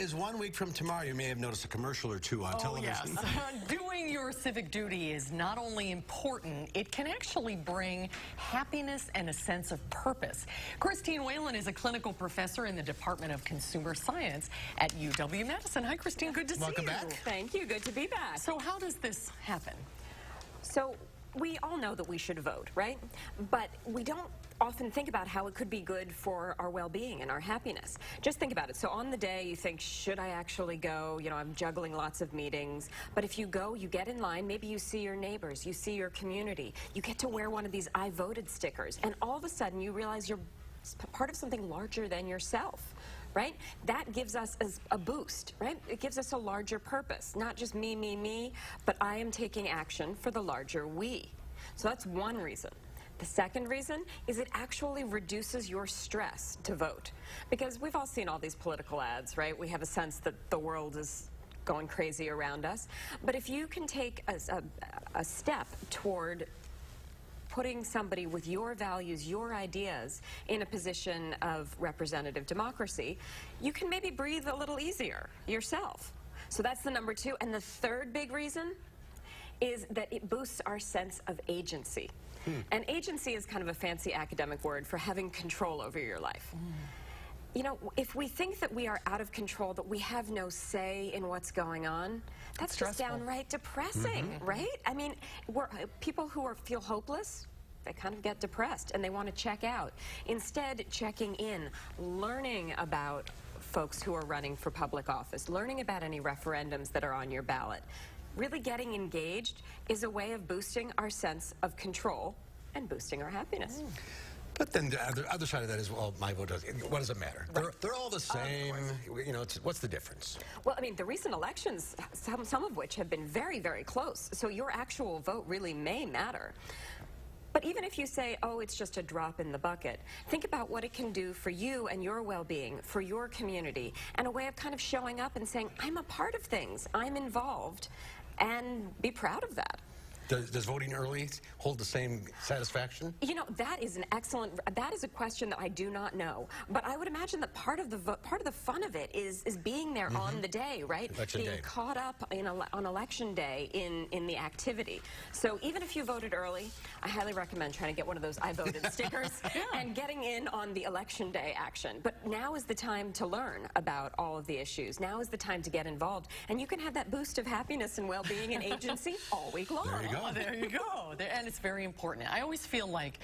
is 1 week from tomorrow. You may have noticed a commercial or two on television. Yes. Doing your civic duty is not only important, it can actually bring happiness and a sense of purpose. Christine Whelan is a clinical professor in the Department of Consumer Science at UW-Madison. Hi, Christine. Good to see you. Welcome back. Thank you. Good to be back. So how does this happen? So we all know that we should vote, right? But we don't often think about how it could be good for our well-being and our happiness. Just think about it. So on the day you think, should I actually go? You know, I'm juggling lots of meetings. But if you go, you get in line, maybe you see your neighbors, you see your community, you get to wear one of these I voted stickers, and all of a sudden you realize you're part of something larger than yourself. Right? That gives us a boost, right? It gives us a larger purpose, not just me, but I am taking action for the larger we. So that's one reason. The second reason is it actually reduces your stress to vote. Because we've all seen all these political ads, right? We have a sense that the world is going crazy around us. But if you can take a step toward putting somebody with your values, your ideas, in a position of representative democracy, you can maybe breathe a little easier yourself. So that's the number two. And the third big reason is that it boosts our sense of agency. And agency is kind of a fancy academic word for having control over your life. You know, if we think that we are out of control, that we have no say in what's going on, that's just downright depressing, right? I mean, people who feel hopeless, they kind of get depressed and they want to check out. Instead, checking in, learning about folks who are running for public office, learning about any referendums that are on your ballot, really getting engaged is a way of boosting our sense of control and boosting our happiness. But then the other side of that is, well, my vote doesn't. What does it matter? Right. They're all the same. You know, what's the difference? Well, I mean, the recent elections, some of which have been very, very close. So your actual vote really may matter. But even if you say, oh, it's just a drop in the bucket, think about what it can do for you and your well-being, for your community, and a way of kind of showing up and saying, I'm a part of things, I'm involved, and be proud of that. Does voting early hold the same satisfaction? You know, that is a question that I do not know. But I would imagine that part of the fun of it is being there on the day, right? Being caught up on election day in the activity. So even if you voted early, I highly recommend trying to get one of those I voted stickers and getting in on the election day action. But now is the time to learn about all of the issues. Now is the time to get involved. And you can have that boost of happiness and well-being and agency all week long. There you go. Oh, there you go. And it's very important. I always feel like,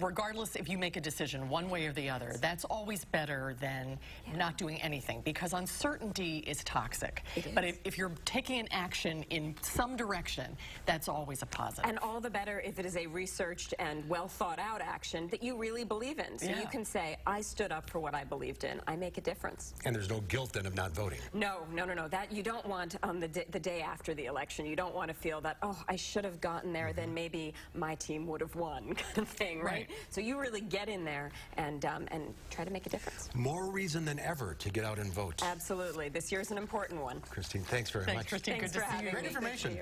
regardless if you make a decision one way or the other, that's always better than not doing anything, because uncertainty is toxic. But if you're taking an action in some direction, that's always a positive. And all the better if it is a researched and well thought out action that you really believe in. So you can say, I stood up for what I believed in. I make a difference. And there's no guilt then of not voting. No. That you don't want on the day after the election. You don't want to feel that, oh, I should have gotten there, then maybe my team would have won, kind of thing, right? So you really get in there and try to make a difference. More reason than ever to get out and vote. Absolutely. This year's an important one. Christine, thanks very much. Christine. Thanks Good for to see you. having me. Great information.